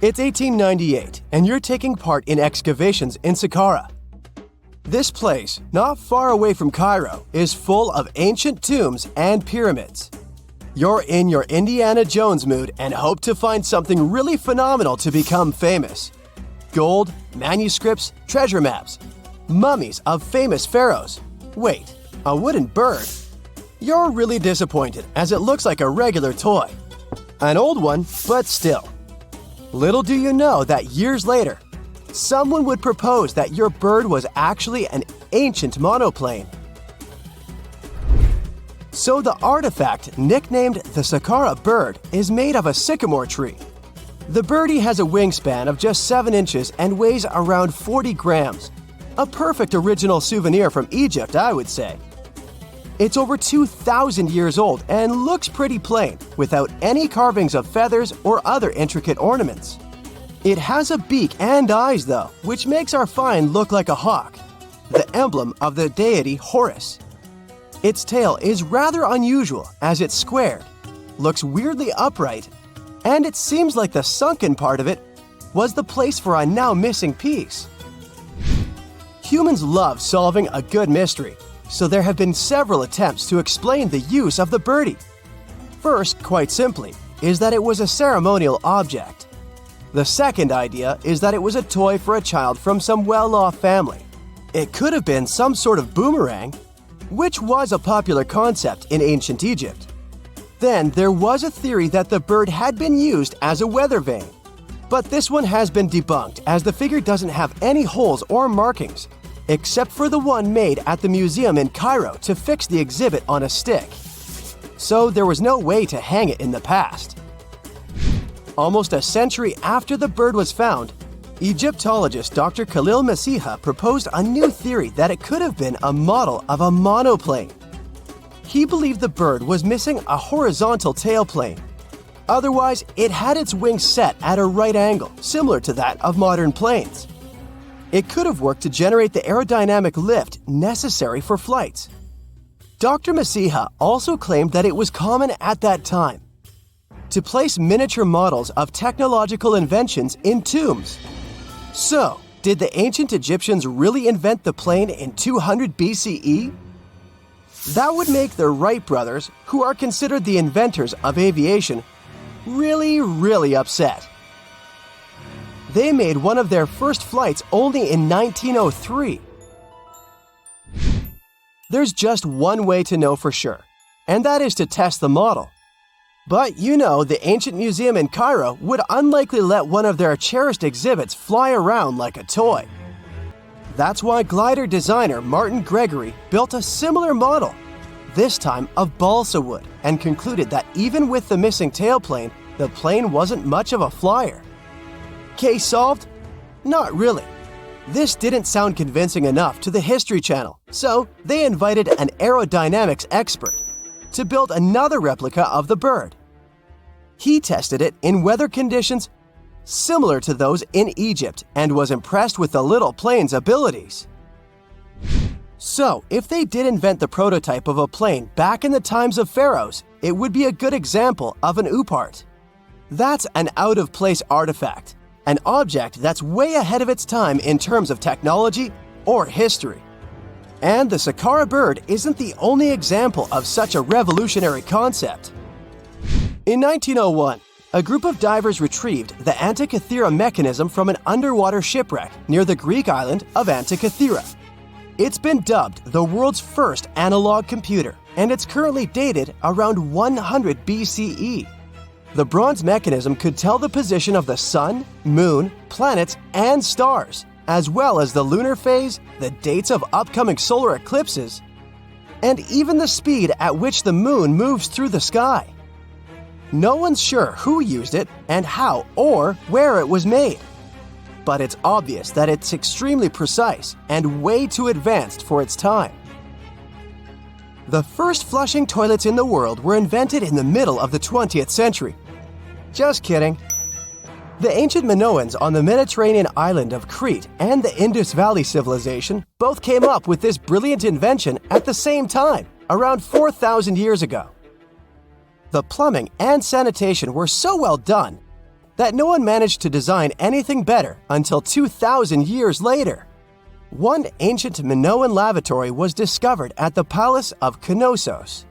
It's 1898, and you're taking part in excavations in Saqqara. This place, not far away from Cairo, is full of ancient tombs and pyramids. You're in your Indiana Jones mood and hope to find something really phenomenal to become famous. Gold, manuscripts, treasure maps, mummies of famous pharaohs. Wait, a wooden bird? You're really disappointed as it looks like a regular toy. An old one, but still. Little do you know that years later, someone would propose that your bird was actually an ancient monoplane. So the artifact, nicknamed the Saqqara bird, is made of a sycamore tree. The birdie has a wingspan of just 7 inches and weighs around 40 grams. A perfect original souvenir from Egypt, I would say. It's over 2,000 years old and looks pretty plain, without any carvings of feathers or other intricate ornaments. It has a beak and eyes though, which makes our find look like a hawk, the emblem of the deity Horus. Its tail is rather unusual as it's squared, looks weirdly upright, and it seems like the sunken part of it was the place for a now missing piece. Humans love solving a good mystery, so there have been several attempts to explain the use of the birdie. First, quite simply, is that it was a ceremonial object. The second idea is that it was a toy for a child from some well-off family. It could have been some sort of boomerang, which was a popular concept in ancient Egypt. Then there was a theory that the bird had been used as a weather vane. But this one has been debunked as the figure doesn't have any holes or markings, except for the one made at the museum in Cairo to fix the exhibit on a stick. So there was no way to hang it in the past. Almost a century after the bird was found, Egyptologist Dr. Khalil Masiha proposed a new theory that it could have been a model of a monoplane. He believed the bird was missing a horizontal tailplane. Otherwise, it had its wings set at a right angle, similar to that of modern planes. It could have worked to generate the aerodynamic lift necessary for flights. Dr. Masiha also claimed that it was common at that time to place miniature models of technological inventions in tombs. So, did the ancient Egyptians really invent the plane in 200 BCE? That would make the Wright brothers, who are considered the inventors of aviation, really upset. They made one of their first flights only in 1903. There's just one way to know for sure, and that is to test the model. But you know, the ancient museum in Cairo would unlikely let one of their cherished exhibits fly around like a toy. That's why glider designer Martin Gregory built a similar model, this time of balsa wood, and concluded that even with the missing tailplane, the plane wasn't much of a flyer. Case solved? Not really. This didn't sound convincing enough to the History Channel, so they invited an aerodynamics expert to build another replica of the bird. He tested it in weather conditions similar to those in Egypt and was impressed with the little plane's abilities. So, if they did invent the prototype of a plane back in the times of pharaohs, it would be a good example of an oopart. That's an out-of-place artifact, an object that's way ahead of its time in terms of technology or history. And the Saqqara bird isn't the only example of such a revolutionary concept. In 1901, a group of divers retrieved the Antikythera mechanism from an underwater shipwreck near the Greek island of Antikythera. It's been dubbed the world's first analog computer, and it's currently dated around 100 BCE. The bronze mechanism could tell the position of the sun, moon, planets, and stars, as well as the lunar phase, the dates of upcoming solar eclipses, and even the speed at which the moon moves through the sky. No one's sure who used it and how or where it was made. But it's obvious that it's extremely precise and way too advanced for its time. The first flushing toilets in the world were invented in the middle of the 20th century. Just kidding. The ancient Minoans on the Mediterranean island of Crete and the Indus Valley civilization both came up with this brilliant invention at the same time, around 4,000 years ago. The plumbing and sanitation were so well done that no one managed to design anything better until 2,000 years later. One ancient Minoan lavatory was discovered at the Palace of Knossos.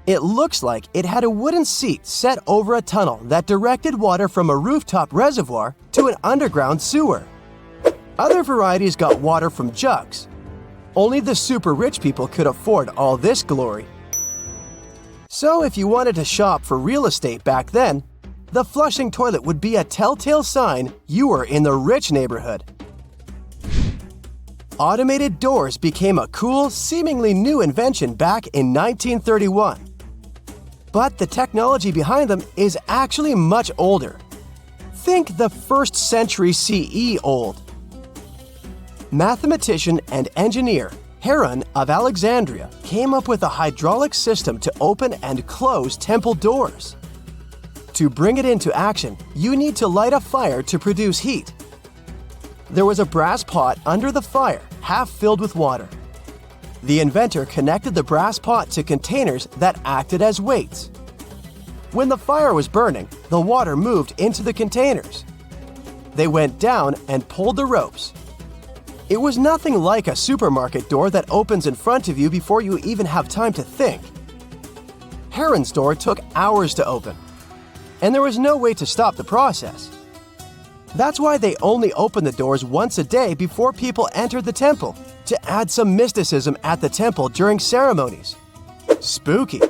It looks like it had a wooden seat set over a tunnel that directed water from a rooftop reservoir to an underground sewer. Other varieties got water from jugs. Only the super rich people could afford all this glory. So if you wanted to shop for real estate back then, the flushing toilet would be a telltale sign you were in the rich neighborhood. Automated doors became a cool, seemingly new invention back in 1931. But the technology behind them is actually much older. Think the 1st century CE old. Mathematician and engineer Harappan of Alexandria came up with a hydraulic system to open and close temple doors. To bring it into action, you need to light a fire to produce heat. There was a brass pot under the fire, half filled with water. The inventor connected the brass pot to containers that acted as weights. When the fire was burning, the water moved into the containers. They went down and pulled the ropes. It was nothing like a supermarket door that opens in front of you before you even have time to think. Harappan's door took hours to open, and there was no way to stop the process. That's why they only opened the doors once a day before people entered the temple, to add some mysticism at the temple during ceremonies. Spooky.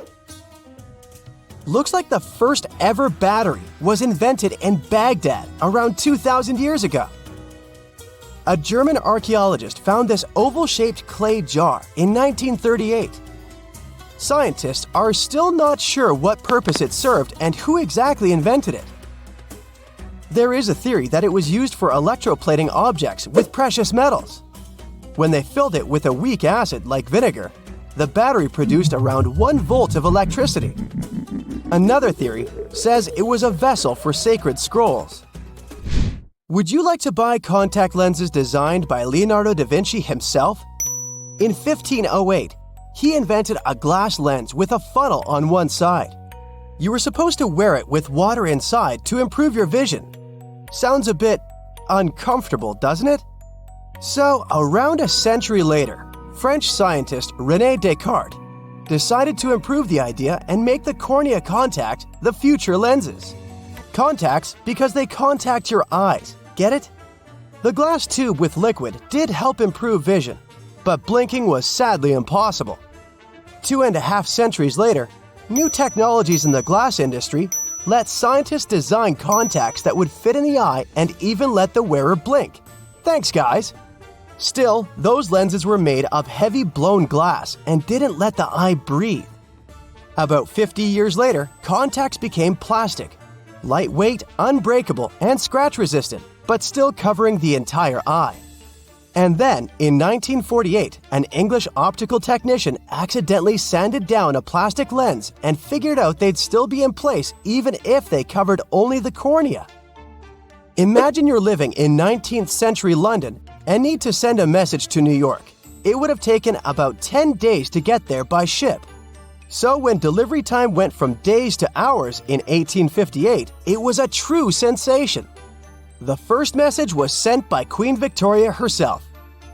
Looks like the first ever battery was invented in Baghdad around 2,000 years ago. A German archaeologist found this oval-shaped clay jar in 1938. Scientists are still not sure what purpose it served and who exactly invented it. There is a theory that it was used for electroplating objects with precious metals. When they filled it with a weak acid like vinegar, the battery produced around 1 volt of electricity. Another theory says it was a vessel for sacred scrolls. Would you like to buy contact lenses designed by Leonardo da Vinci himself? In 1508, he invented a glass lens with a funnel on one side. You were supposed to wear it with water inside to improve your vision. Sounds a bit uncomfortable, doesn't it? So, around a century later, French scientist René Descartes decided to improve the idea and make the cornea contact the future lenses. Contacts because they contact your eyes, get it? The glass tube with liquid did help improve vision, but blinking was sadly impossible. 2.5 centuries later, new technologies in the glass industry let scientists design contacts that would fit in the eye and even let the wearer blink. Thanks, guys! Still, those lenses were made of heavy blown glass and didn't let the eye breathe. About 50 years later, contacts became plastic. Lightweight, unbreakable, and scratch-resistant, but still covering the entire eye. And then, in 1948, an English optical technician accidentally sanded down a plastic lens and figured out they'd still be in place even if they covered only the cornea. Imagine you're living in 19th century London and need to send a message to New York. It would have taken about 10 days to get there by ship. So when delivery time went from days to hours in 1858, it was a true sensation. The first message was sent by Queen Victoria herself.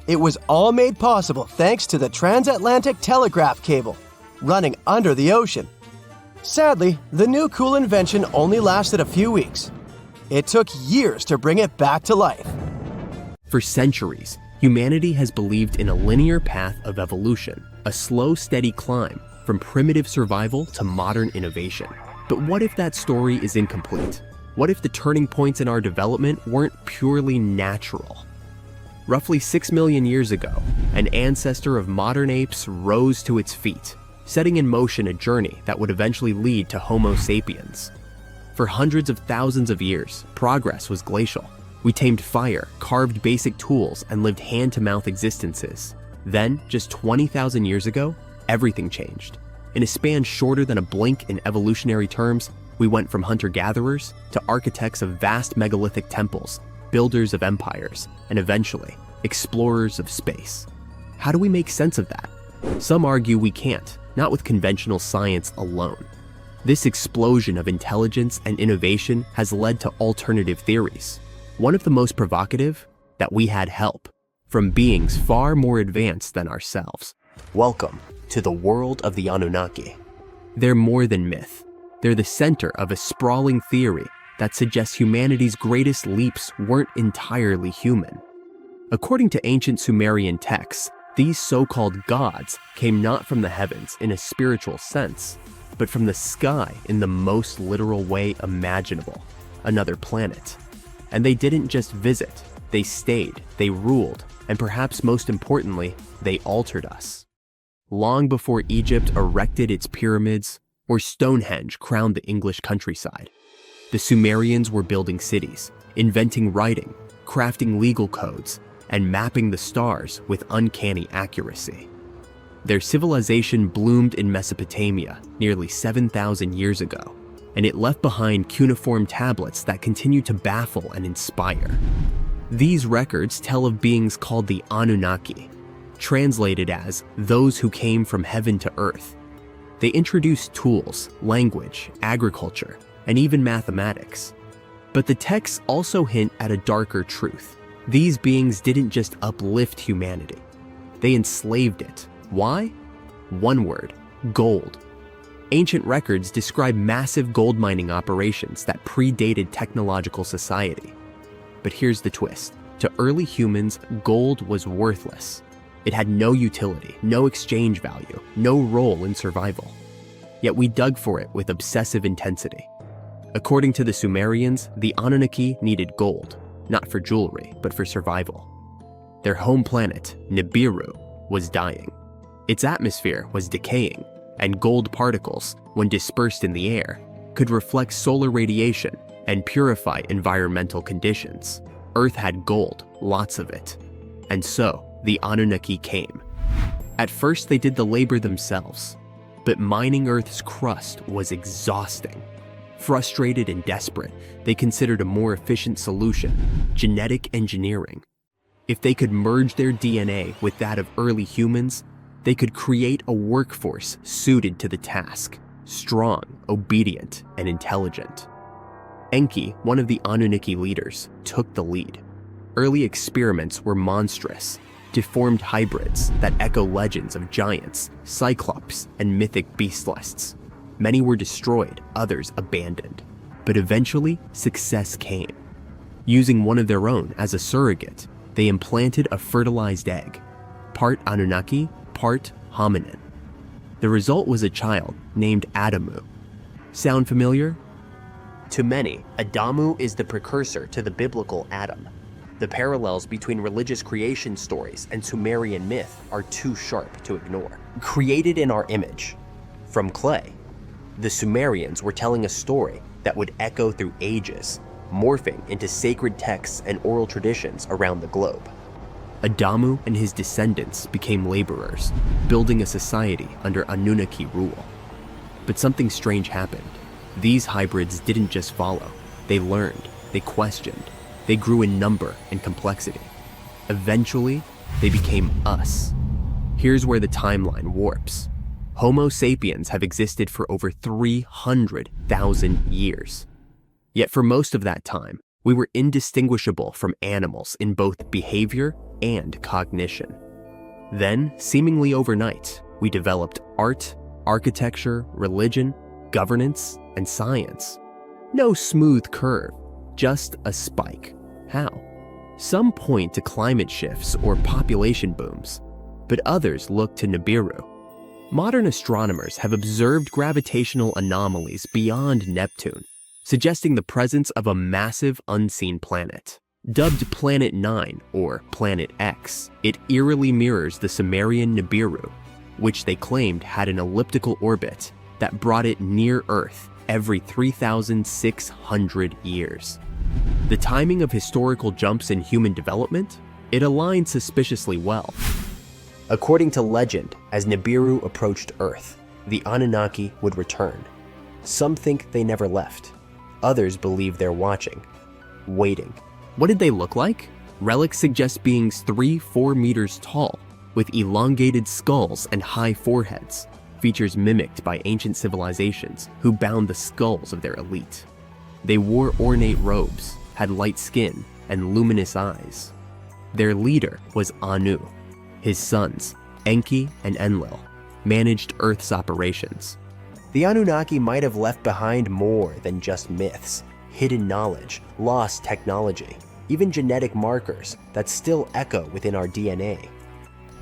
It was all made possible thanks to the transatlantic telegraph cable, running under the ocean. Sadly, the new cool invention only lasted a few weeks. It took years to bring it back to life. For centuries, humanity has believed in a linear path of evolution, a slow, steady climb from primitive survival to modern innovation. But what if that story is incomplete? What if the turning points in our development weren't purely natural? Roughly 6 million years ago, an ancestor of modern apes rose to its feet, setting in motion a journey that would eventually lead to Homo sapiens. For hundreds of thousands of years, progress was glacial. We tamed fire, carved basic tools, and lived hand-to-mouth existences. Then, just 20,000 years ago, everything changed. In a span shorter than a blink in evolutionary terms, we went from hunter-gatherers to architects of vast megalithic temples, builders of empires, and eventually, explorers of space. How do we make sense of that? Some argue we can't, not with conventional science alone. This explosion of intelligence and innovation has led to alternative theories. One of the most provocative, that we had help from beings far more advanced than ourselves. Welcome to the world of the Anunnaki. They're more than myth. They're the center of a sprawling theory that suggests humanity's greatest leaps weren't entirely human. According to ancient Sumerian texts, these so-called gods came not from the heavens in a spiritual sense, but from the sky in the most literal way imaginable, another planet. And they didn't just visit, they stayed, they ruled, and perhaps most importantly, they altered us. Long before Egypt erected its pyramids or Stonehenge crowned the English countryside, the Sumerians were building cities, inventing writing, crafting legal codes, and mapping the stars with uncanny accuracy. Their civilization bloomed in Mesopotamia nearly 7,000 years ago, and it left behind cuneiform tablets that continue to baffle and inspire. These records tell of beings called the Anunnaki, translated as those who came from heaven to earth. They introduced tools, language, agriculture, and even mathematics. But the texts also hint at a darker truth. These beings didn't just uplift humanity, they enslaved it. Why? One word: gold. Ancient records describe massive gold mining operations that predated technological society. But here's the twist. To early humans, gold was worthless. It had no utility, no exchange value, no role in survival. Yet we dug for it with obsessive intensity. According to the Sumerians, the Anunnaki needed gold, not for jewelry, but for survival. Their home planet, Nibiru, was dying. Its atmosphere was decaying, and gold particles, when dispersed in the air, could reflect solar radiation and purify environmental conditions. Earth had gold, lots of it. And so, the Anunnaki came. At first, they did the labor themselves, but mining Earth's crust was exhausting. Frustrated and desperate, they considered a more efficient solution: genetic engineering. If they could merge their DNA with that of early humans, they could create a workforce suited to the task, strong, obedient, and intelligent. Enki, one of the Anunnaki leaders, took the lead. Early experiments were monstrous, deformed hybrids that echo legends of giants, cyclops, and mythic beastlists. Many were destroyed, others abandoned. But eventually, success came. Using one of their own as a surrogate, they implanted a fertilized egg, part Anunnaki, part hominin. The result was a child named Adamu. Sound familiar? To many, Adamu is the precursor to the biblical Adam. The parallels between religious creation stories and Sumerian myth are too sharp to ignore. Created in our image, from clay, the Sumerians were telling a story that would echo through ages, morphing into sacred texts and oral traditions around the globe. Adamu and his descendants became laborers, building a society under Anunnaki rule. But something strange happened. These hybrids didn't just follow. They learned, they questioned, they grew in number and complexity. Eventually, they became us. Here's where the timeline warps. Homo sapiens have existed for over 300,000 years. Yet for most of that time, we were indistinguishable from animals in both behavior and cognition. Then, seemingly overnight, we developed art, architecture, religion, governance, and science. No smooth curve, just a spike. How? Some point to climate shifts or population booms, but others look to Nibiru. Modern astronomers have observed gravitational anomalies beyond Neptune, suggesting the presence of a massive unseen planet. Dubbed Planet 9 or Planet X, it eerily mirrors the Sumerian Nibiru, which they claimed had an elliptical orbit that brought it near Earth every 3,600 years. The timing of historical jumps in human development? It aligned suspiciously well. According to legend, as Nibiru approached Earth, the Anunnaki would return. Some think they never left. Others believe they're watching, waiting. What did they look like? Relics suggest beings 3-4 meters tall, with elongated skulls and high foreheads, features mimicked by ancient civilizations who bound the skulls of their elite. They wore ornate robes, had light skin, and luminous eyes. Their leader was Anu. His sons, Enki and Enlil, managed Earth's operations. The Anunnaki might have left behind more than just myths, hidden knowledge, lost technology, even genetic markers that still echo within our DNA.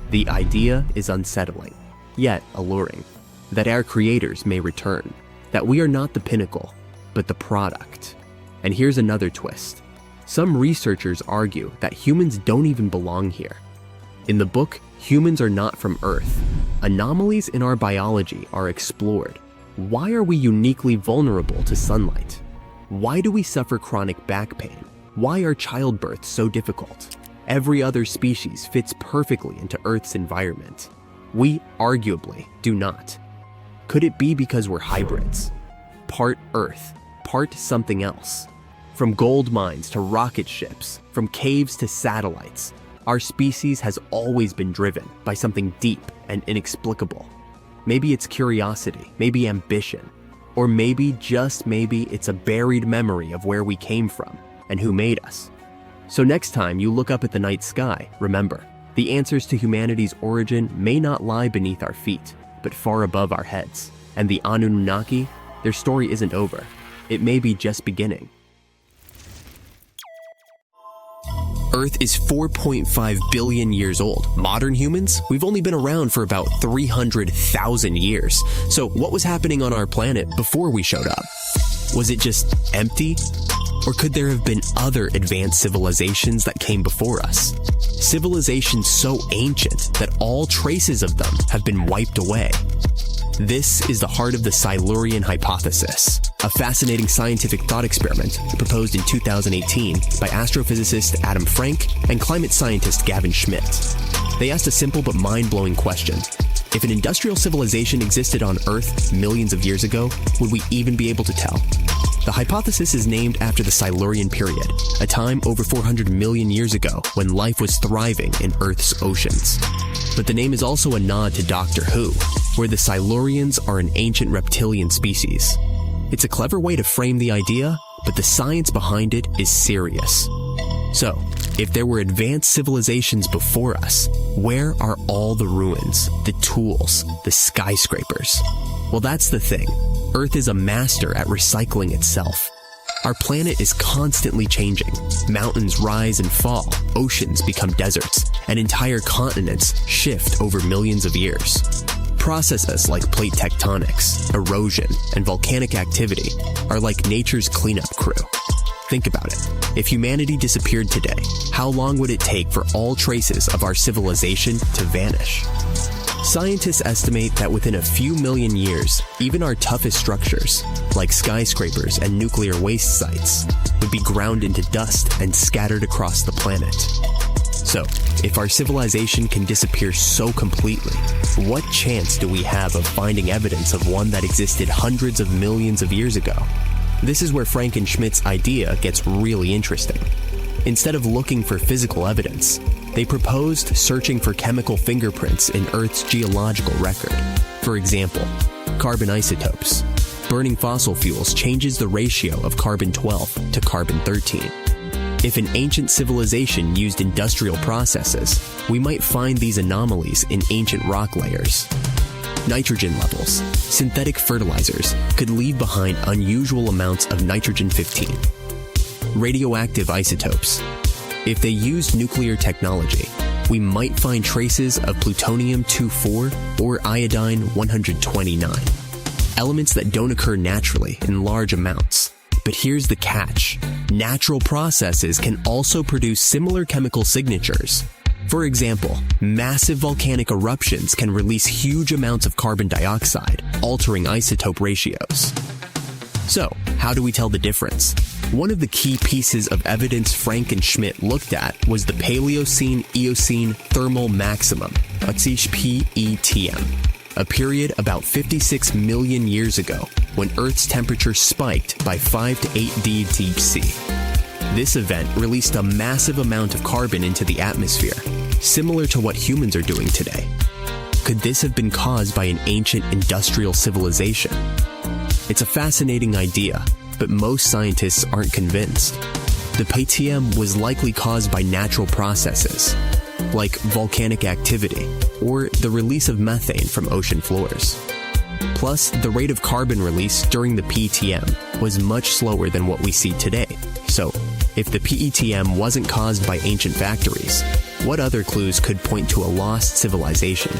The idea is unsettling, yet alluring, that our creators may return, that we are not the pinnacle, but the product. And here's another twist. Some researchers argue that humans don't even belong here. In the book, Humans Are Not From Earth, anomalies in our biology are explored. Why are we uniquely vulnerable to sunlight? Why do we suffer chronic back pain? Why are childbirths so difficult? Every other species fits perfectly into Earth's environment. We arguably do not. Could it be because we're hybrids? Part Earth, part something else. From gold mines to rocket ships, from caves to satellites, our species has always been driven by something deep and inexplicable. Maybe it's curiosity, maybe ambition, or maybe, just maybe, it's a buried memory of where we came from and who made us. So next time you look up at the night sky, remember, the answers to humanity's origin may not lie beneath our feet, but far above our heads. And the Anunnaki, their story isn't over. It may be just beginning. Earth is 4.5 billion years old. Modern humans, we've only been around for about 300,000 years. So what was happening on our planet before we showed up? Was it just empty? Or could there have been other advanced civilizations that came before us? Civilizations so ancient that all traces of them have been wiped away. This is the heart of the Silurian hypothesis, a fascinating scientific thought experiment proposed in 2018 by astrophysicist Adam Frank and climate scientist Gavin Schmidt. They asked a simple but mind-blowing question. If an industrial civilization existed on Earth millions of years ago, would we even be able to tell? The hypothesis is named after the Silurian period, a time over 400 million years ago when life was thriving in Earth's oceans. But the name is also a nod to Doctor Who, where the Silurians are an ancient reptilian species. It's a clever way to frame the idea, but the science behind it is serious. So, if there were advanced civilizations before us, where are all the ruins, the tools, the skyscrapers? Well, that's the thing. Earth is a master at recycling itself. Our planet is constantly changing. Mountains rise and fall, oceans become deserts, and entire continents shift over millions of years. Processes like plate tectonics, erosion, and volcanic activity are like nature's cleanup crew. Think about it. If humanity disappeared today, how long would it take for all traces of our civilization to vanish? Scientists estimate that within a few million years, even our toughest structures, like skyscrapers and nuclear waste sites, would be ground into dust and scattered across the planet. So, if our civilization can disappear so completely, what chance do we have of finding evidence of one that existed hundreds of millions of years ago? This is where Frank and Schmidt's idea gets really interesting. Instead of looking for physical evidence, they proposed searching for chemical fingerprints in Earth's geological record. For example, carbon isotopes. Burning fossil fuels changes the ratio of carbon-12 to carbon-13. If an ancient civilization used industrial processes, we might find these anomalies in ancient rock layers. Nitrogen levels. Synthetic fertilizers could leave behind unusual amounts of nitrogen-15. Radioactive isotopes. If they used nuclear technology, we might find traces of plutonium-24 or iodine-129. Elements that don't occur naturally in large amounts. But here's the catch. Natural processes can also produce similar chemical signatures. For example, massive volcanic eruptions can release huge amounts of carbon dioxide, altering isotope ratios. So, how do we tell the difference? One of the key pieces of evidence Frank and Schmidt looked at was the Paleocene-Eocene thermal maximum, PETM, a period about 56 million years ago when Earth's temperature spiked by 5 to 8 deep C. This event released a massive amount of carbon into the atmosphere, similar to what humans are doing today. Could this have been caused by an ancient industrial civilization? It's a fascinating idea, but most scientists aren't convinced. The PTM was likely caused by natural processes, like volcanic activity or the release of methane from ocean floors. Plus, the rate of carbon release during the PTM was much slower than what we see today. So, if the PETM wasn't caused by ancient factories, what other clues could point to a lost civilization?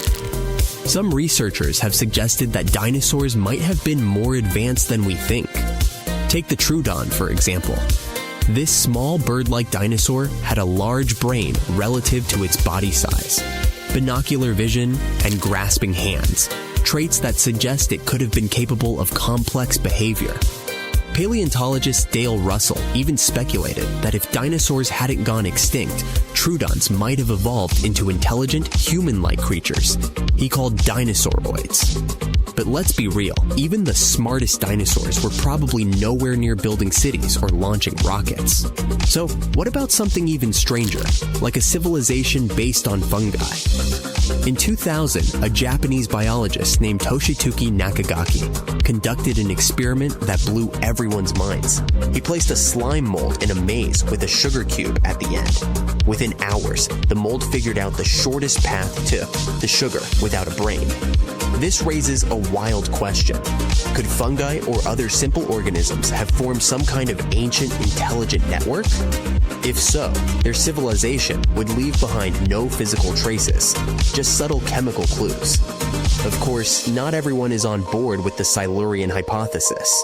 Some researchers have suggested that dinosaurs might have been more advanced than we think. Take the Troodon, for example. This small bird-like dinosaur had a large brain relative to its body size, binocular vision, and grasping hands, traits that suggest it could have been capable of complex behavior. Paleontologist Dale Russell even speculated that if dinosaurs hadn't gone extinct, Troodons might have evolved into intelligent, human-like creatures he called dinosauroids. But let's be real, even the smartest dinosaurs were probably nowhere near building cities or launching rockets. So, what about something even stranger, like a civilization based on fungi? In 2000, a Japanese biologist named Toshituki Nakagaki conducted an experiment that blew everyone's minds. He placed a slime mold in a maze with a sugar cube at the end. Within hours, the mold figured out the shortest path to the sugar without a brain. This raises a wild question. Could fungi or other simple organisms have formed some kind of ancient intelligent network? If so, their civilization would leave behind no physical traces, just subtle chemical clues. Of course, not everyone is on board with the Silurian hypothesis.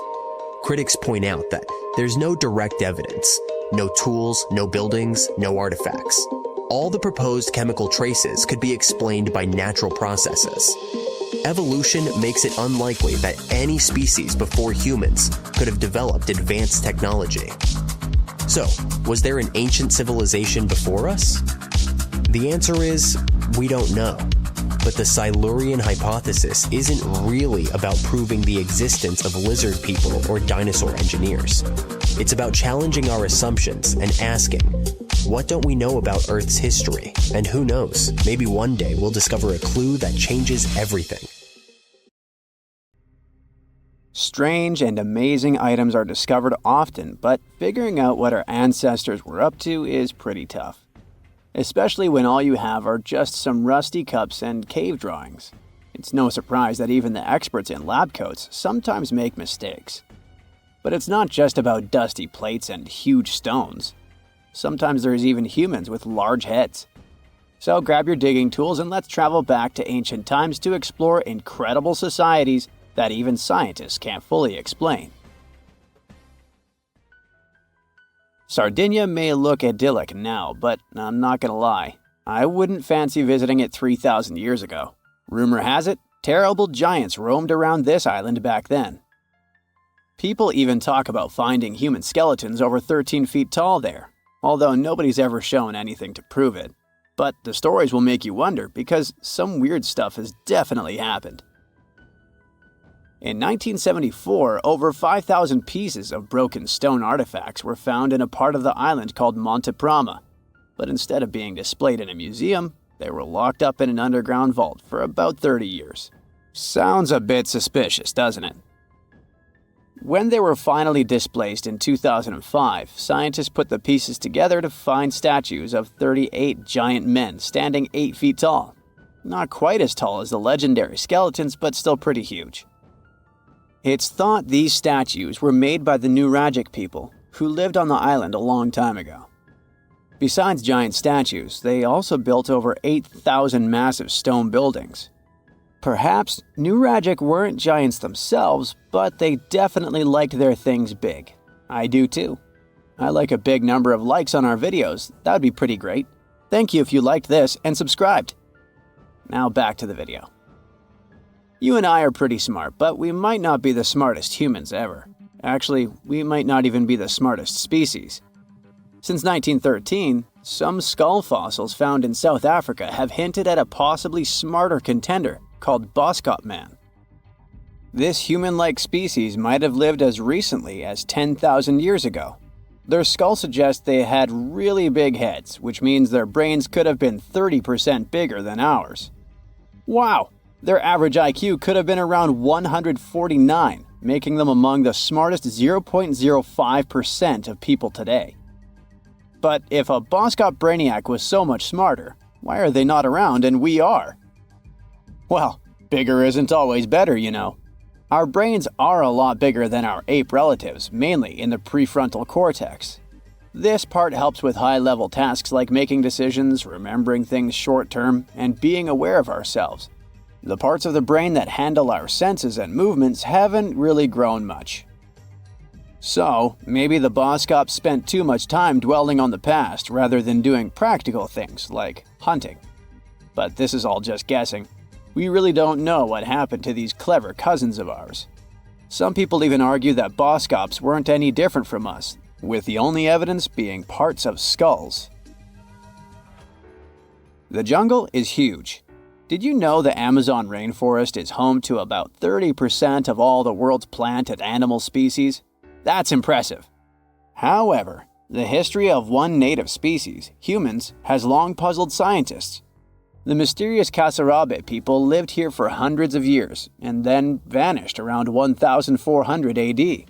Critics point out that there's no direct evidence, no tools, no buildings, no artifacts. All the proposed chemical traces could be explained by natural processes. Evolution makes it unlikely that any species before humans could have developed advanced technology. So, was there an ancient civilization before us? The answer is, we don't know. But the Silurian hypothesis isn't really about proving the existence of lizard people or dinosaur engineers. It's about challenging our assumptions and asking, what don't we know about Earth's history? And who knows, maybe one day we'll discover a clue that changes everything. Strange and amazing items are discovered often, but figuring out what our ancestors were up to is pretty tough. Especially when all you have are just some rusty cups and cave drawings. It's no surprise that even the experts in lab coats sometimes make mistakes. But it's not just about dusty plates and huge stones. Sometimes there's even humans with large heads. So grab your digging tools and let's travel back to ancient times to explore incredible societies that even scientists can't fully explain. Sardinia may look idyllic now, but I'm not gonna lie, I wouldn't fancy visiting it 3,000 years ago. Rumor has it, terrible giants roamed around this island back then. People even talk about finding human skeletons over 13 feet tall there, although nobody's ever shown anything to prove it. But the stories will make you wonder because some weird stuff has definitely happened. In 1974, over 5,000 pieces of broken stone artifacts were found in a part of the island called Monte Prama. But instead of being displayed in a museum, they were locked up in an underground vault for about 30 years. Sounds a bit suspicious, doesn't it? When they were finally displaced in 2005, scientists put the pieces together to find statues of 38 giant men standing 8 feet tall. Not quite as tall as the legendary skeletons, but still pretty huge. It's thought these statues were made by the Nuragic people, who lived on the island a long time ago. Besides giant statues, they also built over 8,000 massive stone buildings. Perhaps Nuragic weren't giants themselves, but they definitely liked their things big. I do too. I like a big number of likes on our videos. That would be pretty great. Thank you if you liked this and subscribed. Now back to the video. You and I are pretty smart, but we might not be the smartest humans ever. Actually, we might not even be the smartest species. Since 1913, some skull fossils found in South Africa have hinted at a possibly smarter contender called Boskop Man. This human-like species might have lived as recently as 10,000 years ago. Their skull suggests they had really big heads, which means their brains could have been 30% bigger than ours. Wow, their average IQ could have been around 149, making them among the smartest 0.05% of people today. But if a Boskop brainiac was so much smarter, why are they not around and we are? Well, bigger isn't always better, you know. Our brains are a lot bigger than our ape relatives, mainly in the prefrontal cortex. This part helps with high-level tasks like making decisions, remembering things short-term, and being aware of ourselves. The parts of the brain that handle our senses and movements haven't really grown much. So, maybe the Boskops spent too much time dwelling on the past rather than doing practical things like hunting. But this is all just guessing. We really don't know what happened to these clever cousins of ours. Some people even argue that Boskops weren't any different from us, with the only evidence being parts of skulls. The jungle is huge. Did you know the Amazon rainforest is home to about 30% of all the world's plant and animal species? That's impressive. However, the history of one native species, humans, has long puzzled scientists. The mysterious Kasarabe people lived here for hundreds of years and then vanished around 1400 AD.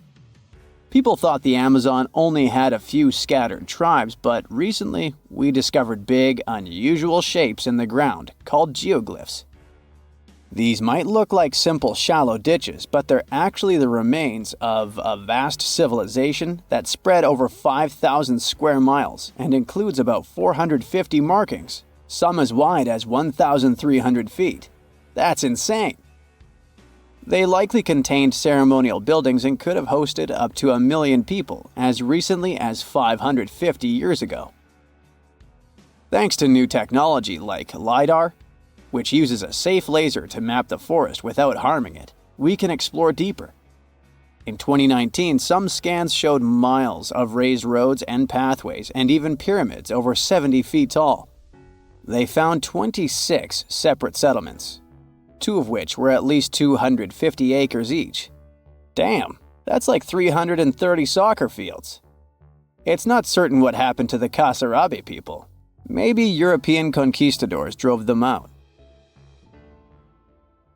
People thought the Amazon only had a few scattered tribes, but recently we discovered big, unusual shapes in the ground called geoglyphs. These might look like simple shallow ditches, but they're actually the remains of a vast civilization that spread over 5,000 square miles and includes about 450 markings, some as wide as 1,300 feet. That's insane! They likely contained ceremonial buildings and could have hosted up to 1 million people as recently as 550 years ago. Thanks to new technology like LiDAR, which uses a safe laser to map the forest without harming it, we can explore deeper. In 2019, some scans showed miles of raised roads and pathways and even pyramids over 70 feet tall. They found 26 separate settlements, 2 of which were at least 250 acres each. Damn, that's like 330 soccer fields. It's not certain what happened to the Kasarabe people. Maybe European conquistadors drove them out.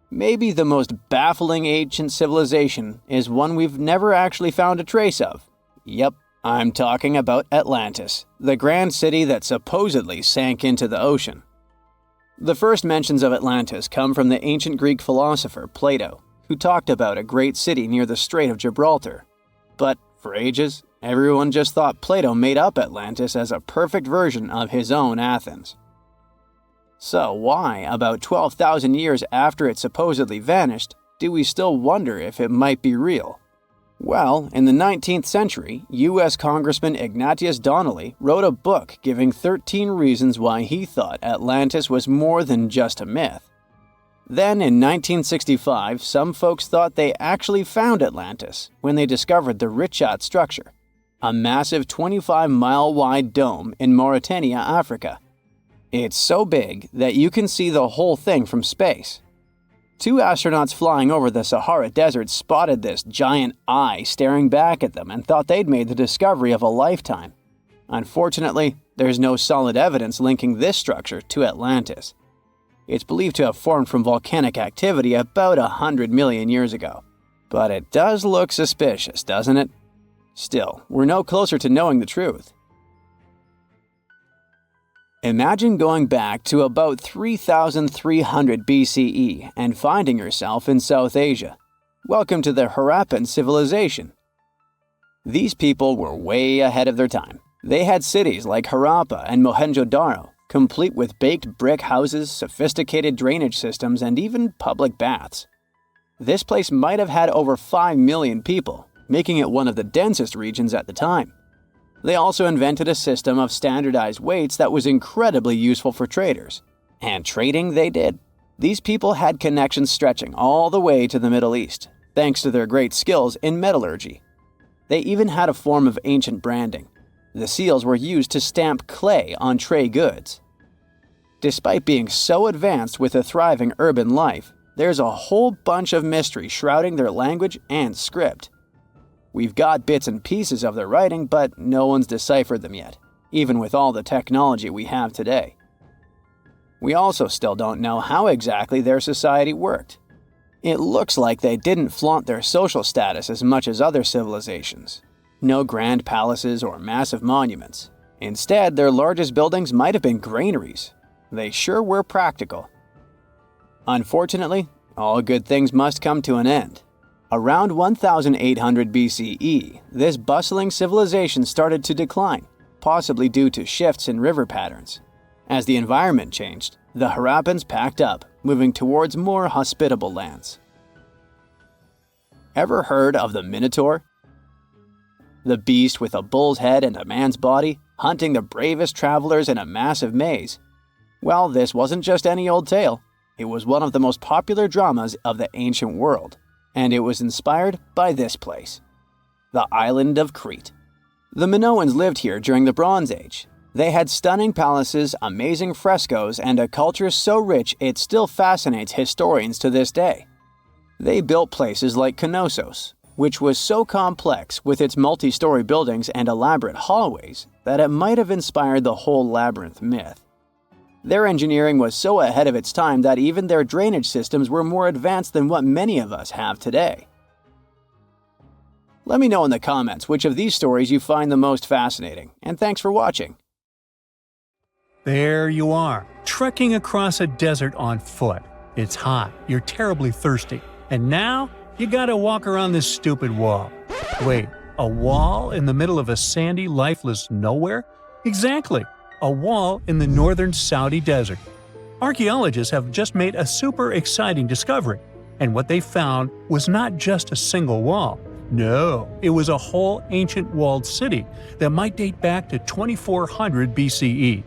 Maybe the most baffling ancient civilization is one we've never actually found a trace of. Yep, I'm talking about Atlantis, the grand city that supposedly sank into the ocean. The first mentions of Atlantis come from the ancient Greek philosopher Plato, who talked about a great city near the Strait of Gibraltar. But for ages, everyone just thought Plato made up Atlantis as a perfect version of his own Athens. So why, about 12,000 years after it supposedly vanished, do we still wonder if it might be real? Well, in the 19th century, U.S. Congressman Ignatius Donnelly wrote a book giving 13 reasons why he thought Atlantis was more than just a myth. Then, in 1965, some folks thought they actually found Atlantis when they discovered the Richat structure, a massive 25-mile-wide dome in Mauritania, Africa. It's so big that you can see the whole thing from space. 2 astronauts flying over the Sahara Desert spotted this giant eye staring back at them and thought they'd made the discovery of a lifetime. Unfortunately, there's no solid evidence linking this structure to Atlantis. It's believed to have formed from volcanic activity about 100 million years ago. But it does look suspicious, doesn't it? Still, we're no closer to knowing the truth. Imagine going back to about 3,300 BCE and finding yourself in South Asia. Welcome to the Harappan civilization. These people were way ahead of their time. They had cities like Harappa and Mohenjo-Daro, complete with baked brick houses, sophisticated drainage systems, and even public baths. This place might have had over 5 million people, making it one of the densest regions at the time. They also invented a system of standardized weights that was incredibly useful for traders. And trading they did. These people had connections stretching all the way to the Middle East, thanks to their great skills in metallurgy. They even had a form of ancient branding. The seals were used to stamp clay on trade goods. Despite being so advanced with a thriving urban life, there's a whole bunch of mystery shrouding their language and script. We've got bits and pieces of their writing, but no one's deciphered them yet, even with all the technology we have today. We also still don't know how exactly their society worked. It looks like they didn't flaunt their social status as much as other civilizations. No grand palaces or massive monuments. Instead, their largest buildings might have been granaries. They sure were practical. Unfortunately, all good things must come to an end. Around 1800 BCE, this bustling civilization started to decline, possibly due to shifts in river patterns. As the environment changed, the Harappans packed up, moving towards more hospitable lands. Ever heard of the Minotaur? The beast with a bull's head and a man's body, hunting the bravest travelers in a massive maze. Well, this wasn't just any old tale. It was one of the most popular dramas of the ancient world, and it was inspired by this place, the island of Crete. The Minoans lived here during the Bronze Age. They had stunning palaces, amazing frescoes, and a culture so rich it still fascinates historians to this day. They built places like Knossos, which was so complex with its multi-story buildings and elaborate hallways that it might have inspired the whole labyrinth myth. Their engineering was so ahead of its time that even their drainage systems were more advanced than what many of us have today. Let me know in the comments which of these stories you find the most fascinating, and thanks for watching. There you are, trekking across a desert on foot. It's hot, you're terribly thirsty, and now you gotta walk around this stupid wall. Wait, a wall in the middle of a sandy, lifeless nowhere? Exactly, a wall in the northern Saudi desert. Archaeologists have just made a super exciting discovery, and what they found was not just a single wall. No, it was a whole ancient walled city that might date back to 2400 BCE.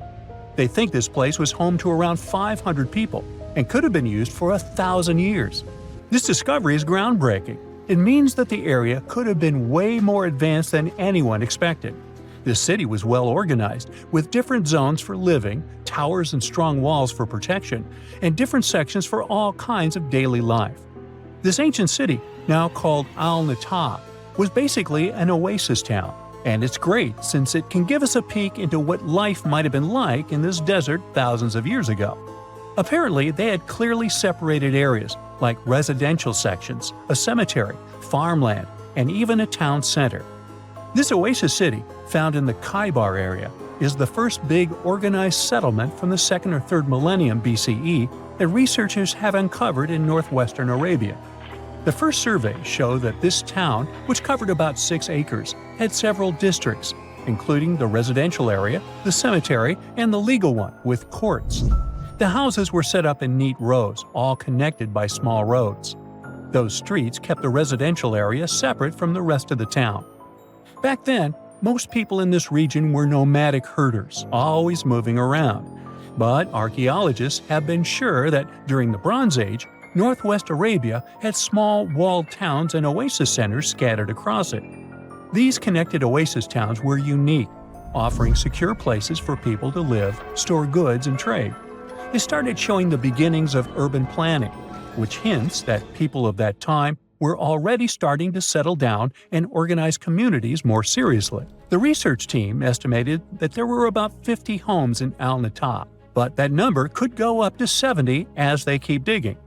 They think this place was home to around 500 people and could have been used for 1,000 years. This discovery is groundbreaking. It means that the area could have been way more advanced than anyone expected. This city was well organized, with different zones for living, towers and strong walls for protection, and different sections for all kinds of daily life. This ancient city, now called Al-Nata, was basically an oasis town, and it's great since it can give us a peek into what life might have been like in this desert thousands of years ago. Apparently, they had clearly separated areas, like residential sections, a cemetery, farmland, and even a town center. This oasis city, found in the Khaybar area, is the first big organized settlement from the 2nd or 3rd millennium BCE that researchers have uncovered in northwestern Arabia. The first survey showed that this town, which covered about 6 acres, had several districts, including the residential area, the cemetery, and the legal one, with courts. The houses were set up in neat rows, all connected by small roads. Those streets kept the residential area separate from the rest of the town. Back then, most people in this region were nomadic herders, always moving around. But archaeologists have been sure that during the Bronze Age, Northwest Arabia had small walled towns and oasis centers scattered across it. These connected oasis towns were unique, offering secure places for people to live, store goods, and trade. They started showing the beginnings of urban planning, which hints that people of that time were already starting to settle down and organize communities more seriously. The research team estimated that there were about 50 homes in Al-Nata, but that number could go up to 70 as they keep digging.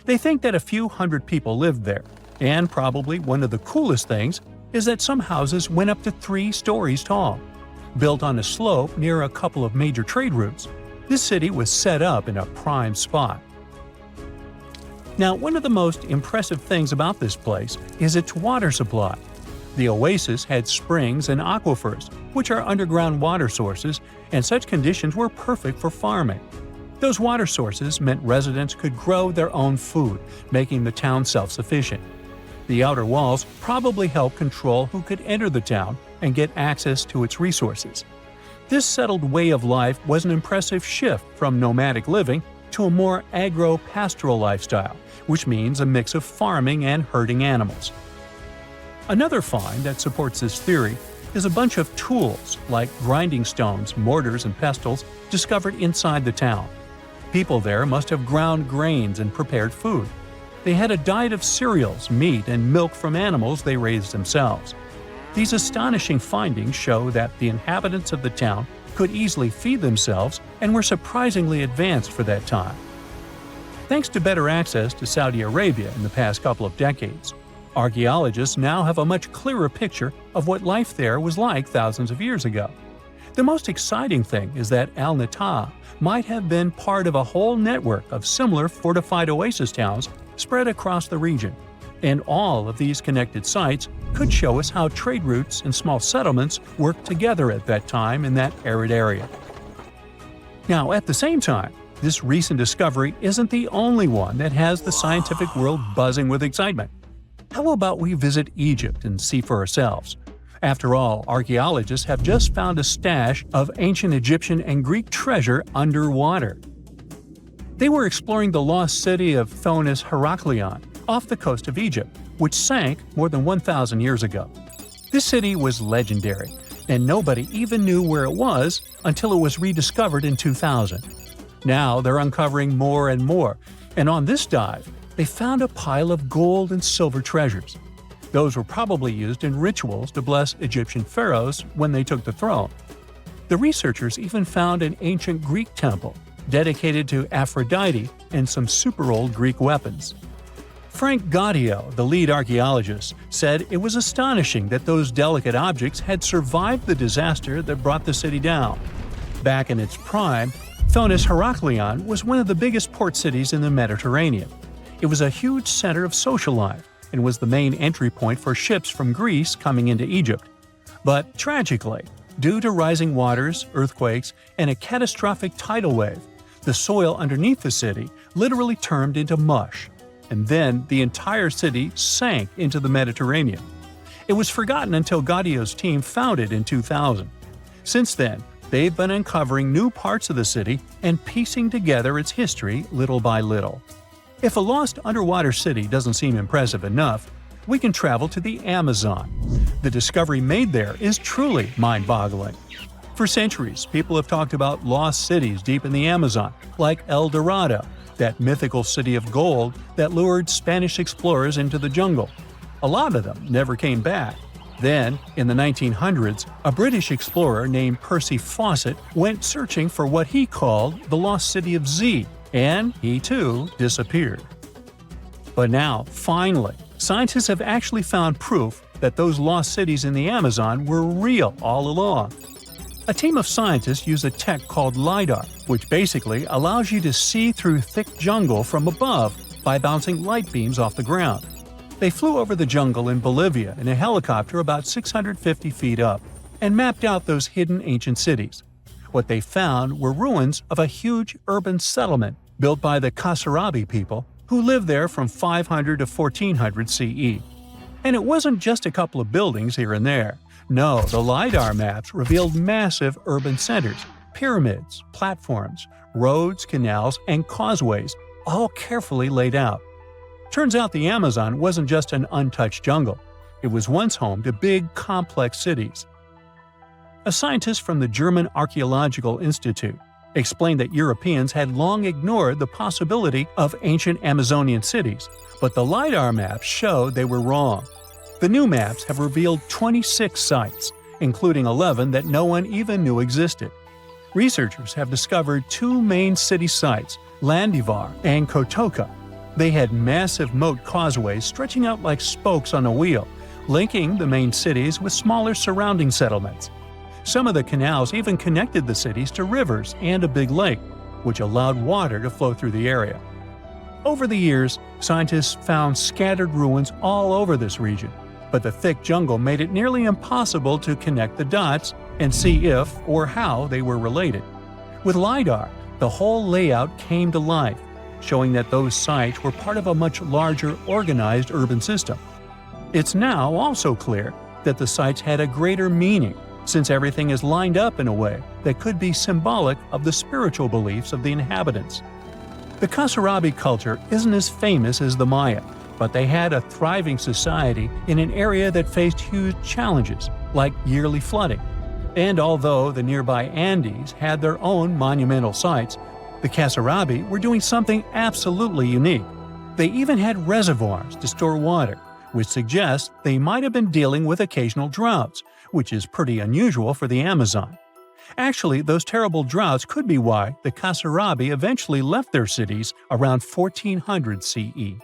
They think that a few hundred people lived there, and probably one of the coolest things is that some houses went up to 3 stories tall. Built on a slope near a couple of major trade routes, this city was set up in a prime spot. Now, one of the most impressive things about this place is its water supply. The oasis had springs and aquifers, which are underground water sources, and such conditions were perfect for farming. Those water sources meant residents could grow their own food, making the town self-sufficient. The outer walls probably helped control who could enter the town and get access to its resources. This settled way of life was an impressive shift from nomadic living to a more agro-pastoral lifestyle, which means a mix of farming and herding animals. Another find that supports this theory is a bunch of tools like grinding stones, mortars, and pestles discovered inside the town. People there must have ground grains and prepared food. They had a diet of cereals, meat, and milk from animals they raised themselves. These astonishing findings show that the inhabitants of the town could easily feed themselves, and were surprisingly advanced for that time. Thanks to better access to Saudi Arabia in the past couple of decades, archaeologists now have a much clearer picture of what life there was like thousands of years ago. The most exciting thing is that Al-Nata might have been part of a whole network of similar fortified oasis towns spread across the region, and all of these connected sites could show us how trade routes and small settlements worked together at that time in that arid area. Now, at the same time, this recent discovery isn't the only one that has the scientific world buzzing with excitement. How about we visit Egypt and see for ourselves? After all, archaeologists have just found a stash of ancient Egyptian and Greek treasure underwater. They were exploring the lost city of Thonis Heraklion off the coast of Egypt, which sank more than 1,000 years ago. This city was legendary, and nobody even knew where it was until it was rediscovered in 2000. Now they're uncovering more and more, and on this dive, they found a pile of gold and silver treasures. Those were probably used in rituals to bless Egyptian pharaohs when they took the throne. The researchers even found an ancient Greek temple dedicated to Aphrodite and some super old Greek weapons. Frank Gaudio, the lead archaeologist, said it was astonishing that those delicate objects had survived the disaster that brought the city down. Back in its prime, Thonis Heraklion was one of the biggest port cities in the Mediterranean. It was a huge center of social life and was the main entry point for ships from Greece coming into Egypt. But tragically, due to rising waters, earthquakes, and a catastrophic tidal wave, the soil underneath the city literally turned into mush, and then the entire city sank into the Mediterranean. It was forgotten until Gaudio's team found it in 2000. Since then, they've been uncovering new parts of the city and piecing together its history little by little. If a lost underwater city doesn't seem impressive enough, we can travel to the Amazon. The discovery made there is truly mind-boggling. For centuries, people have talked about lost cities deep in the Amazon, like El Dorado, that mythical city of gold that lured Spanish explorers into the jungle. A lot of them never came back. Then, in the 1900s, a British explorer named Percy Fawcett went searching for what he called the lost city of Z, and he too disappeared. But now, finally, scientists have actually found proof that those lost cities in the Amazon were real all along. A team of scientists use a tech called LiDAR, which basically allows you to see through thick jungle from above by bouncing light beams off the ground. They flew over the jungle in Bolivia in a helicopter about 650 feet up and mapped out those hidden ancient cities. What they found were ruins of a huge urban settlement built by the Kasarabi people who lived there from 500 to 1400 CE. And it wasn't just a couple of buildings here and there. No, the LiDAR maps revealed massive urban centers, pyramids, platforms, roads, canals, and causeways, all carefully laid out. Turns out the Amazon wasn't just an untouched jungle. It was once home to big, complex cities. A scientist from the German Archaeological Institute explained that Europeans had long ignored the possibility of ancient Amazonian cities, but the LiDAR maps showed they were wrong. The new maps have revealed 26 sites, including 11 that no one even knew existed. Researchers have discovered two main city sites, Landivar and Kotoka. They had massive moat causeways stretching out like spokes on a wheel, linking the main cities with smaller surrounding settlements. Some of the canals even connected the cities to rivers and a big lake, which allowed water to flow through the area. Over the years, scientists found scattered ruins all over this region, but the thick jungle made it nearly impossible to connect the dots and see if or how they were related. With LiDAR, the whole layout came to life, showing that those sites were part of a much larger organized urban system. It's now also clear that the sites had a greater meaning, since everything is lined up in a way that could be symbolic of the spiritual beliefs of the inhabitants. The Kasarabi culture isn't as famous as the Maya, but they had a thriving society in an area that faced huge challenges, like yearly flooding. And although the nearby Andes had their own monumental sites, the Kasarabi were doing something absolutely unique. They even had reservoirs to store water, which suggests they might have been dealing with occasional droughts, which is pretty unusual for the Amazon. Actually, those terrible droughts could be why the Kasarabi eventually left their cities around 1400 CE.